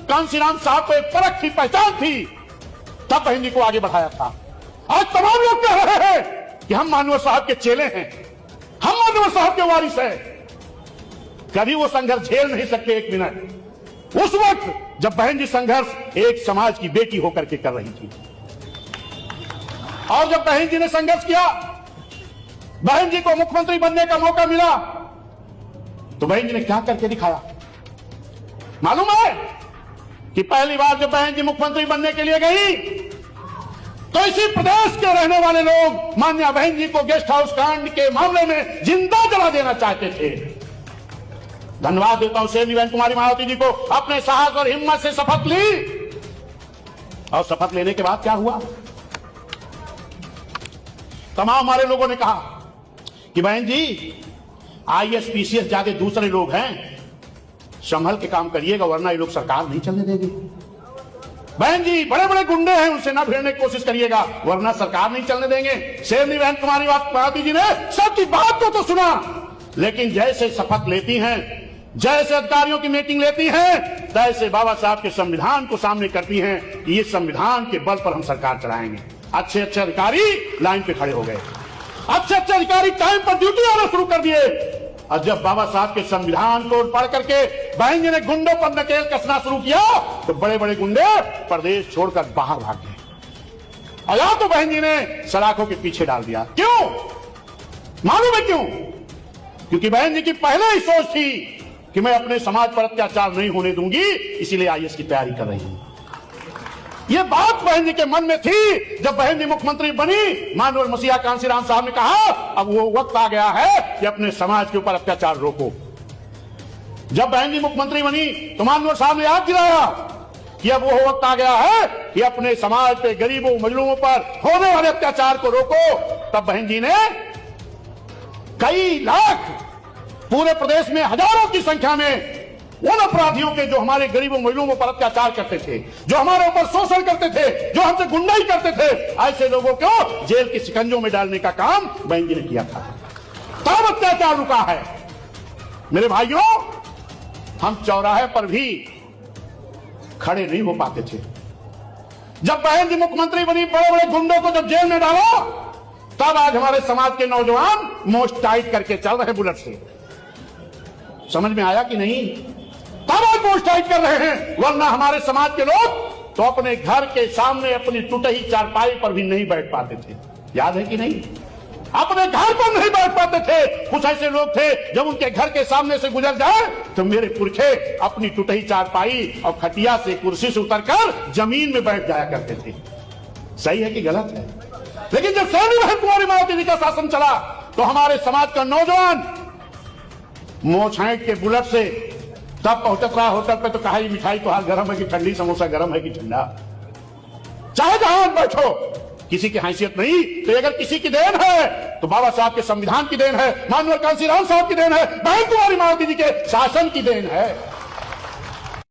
कांशीराम साहब को एक फर्क की पहचान थी, तब बहन जी को आगे बढ़ाया था। आज तमाम लोग कह रहे हैं कि हम मानवर साहब के चेले हैं, हम मानवर साहब के वारिस हैं। कभी वो संघर्ष झेल नहीं सकते एक मिनट, उस वक्त जब बहन जी संघर्ष एक समाज की बेटी होकर के कर रही थी। और जब बहन जी ने संघर्ष किया, बहन जी को मुख्यमंत्री बनने का मौका मिला, तो बहन जी ने क्या करके दिखाया मालूम है? कि पहली बार जब बहन जी मुख्यमंत्री बनने के लिए गई, तो इसी प्रदेश के रहने वाले लोग मान्या बहन जी को गेस्ट हाउस कांड के मामले में जिंदा जला देना चाहते थे। धन्यवाद देता हूं शेरनी बहन कुमारी मायावती जी को, अपने साहस और हिम्मत से शपथ ली। और शपथ लेने के बाद क्या हुआ? तमाम हमारे लोगों ने कहा कि बहन जी आईएएस पीसीएस जाके दूसरे लोग हैं, संभल के काम करिएगा वरना ये लोग सरकार नहीं चलने देगी। बहन जी बड़े बड़े गुंडे हैं, उनसे ना भिड़ने की कोशिश करिएगा वरना सरकार नहीं चलने देंगे। शेरनी बहन कुमारी मायावती जी ने सबकी बात को तो सुना, लेकिन जैसे शपथ लेती हैं, जैसे अधिकारियों की मीटिंग लेती हैं, तैसे बाबा साहब के संविधान को सामने करती हैं कि ये संविधान के बल पर हम सरकार चलाएंगे। अच्छे अच्छे अधिकारी लाइन पे खड़े हो गए, अच्छे अच्छे अधिकारी टाइम पर ड्यूटी आना शुरू कर दिए। और जब बाबा साहब के संविधान को पढ़ करके बहन जी ने गुंडों पर नकेल कसना शुरू किया, तो बड़े बड़े गुंडे प्रदेश छोड़कर बाहर भाग गए। और या तो बहन जी ने सलाखों के पीछे डाल दिया। क्यों मालूम है क्यों? क्योंकि बहन जी की पहले ही सोच थी कि मैं अपने समाज पर अत्याचार नहीं होने दूंगी, इसीलिए आईएएस की तैयारी कर रही हूं। ये बात बहन जी के मन में थी। जब बहन जी मुख्यमंत्री बनी, मानवर मसीहा कांशीराम साहब ने कहा अब वो वक्त आ गया है कि अपने समाज के ऊपर अत्याचार रोको। जब बहन जी मुख्यमंत्री बनी, तो मानवर साहब ने याद दिलाया कि अब वो वक्त आ गया है कि अपने समाज पे गरीबों मजलूमों पर होने वाले अत्याचार को रोको। तब बहन जी ने कई लाख, पूरे प्रदेश में हजारों की संख्या में उन अपराधियों के जो हमारे गरीबों मजलूमों पर अत्याचार करते थे, जो हमारे ऊपर शोषण करते थे, जो हमसे गुंडाई करते थे, ऐसे लोगों को जेल के शिकंजों में डालने का काम बहन जी ने किया था। तब अत्याचार रुका है। मेरे भाइयों, हम चौराहे पर भी खड़े नहीं हो पाते थे। जब बहन जी मुख्यमंत्री बनी, बड़े बड़े गुंडों को जब जेल में डाला, तब आज हमारे समाज के नौजवान मोस्ट टाइट करके चल रहे बुलेट से। समझ में आया कि नहीं? तब आज मोस्ट टाइट कर रहे हैं, वरना हमारे समाज के लोग तो अपने घर के सामने अपनी टूटी चारपाई पर भी नहीं बैठ पाते थे। याद है कि नहीं? अपने घर पर नहीं बैठ पाते थे। कुछ ऐसे लोग थे जब उनके घर के सामने से गुजर जाए तो मेरे पुरखे अपनी टूटी चारपाई और खटिया से, कुर्सी से उतरकर जमीन में बैठ जाया करते थे। सही है कि गलत है? लेकिन जब शेरनी बहन कुमारी मायावती जी का शासन चला, तो हमारे समाज का नौजवान मोछ हैंक के बुलेट से तब पहुंचत रहा होटल पे, तो कहा ये मिठाई तो हाल गर्म है कि ठंडी, समोसा गर्म है कि ठंडा। चाहे जहां बैठो, किसी की हैसियत नहीं। तो अगर किसी की देन है तो बाबा साहब के संविधान की देन है, मानवर कांशीराम साहब की देन है, बहन कुमारी मायावती जी के शासन की देन है।